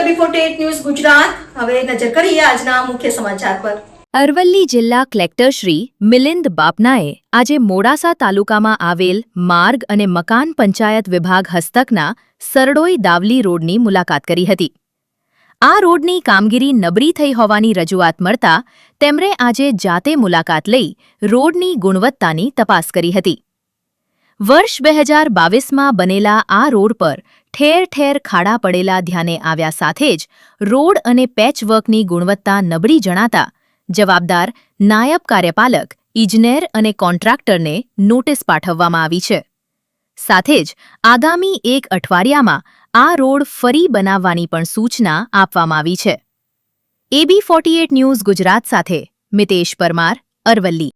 એબી48 news Gujarat. હવે નજર કરીએ આજના મુખ્ય સમાચાર પર। અરવલ્લી જિલ્લા કલેક્ટર શ્રી મિલિંદ બાપનાએ આજે મોડાસા તાલુકામાં આવેલ માર્ગ અને મકાન પંચાયત વિભાગ હસ્તકના સરડોઈ દાવલી રોડની મુલાકાત કરી હતી। આ રોડની કામગીરી નબળી થઈ હોવાની રજૂઆત મળતા તેમણે આજે જાતે મુલાકાત લઈ રોડની ગુણવત્તાની તપાસ કરી હતી। વર્ષ 2022માં બનેલા આ રોડ પર ઠેર ઠેર ખાડા પડેલા ધ્યાને આવ્યા સાથે જ રોડ અને પેચવર્કની ગુણવત્તા નબળી જણાતા જવાબદાર નાયબ કાર્યપાલક ઇજનેર અને કોન્ટ્રાક્ટરને નોટિસ પાઠવવામાં આવી છે। સાથે જ આગામી 1 અઠવાડિયામાં આ રોડ ફરી બનાવવાની પણ સૂચના આપવામાં આવી છે। એબી48 ન્યૂઝ ગુજરાત સાથે મિતેશ પરમાર, અરવલ્લી।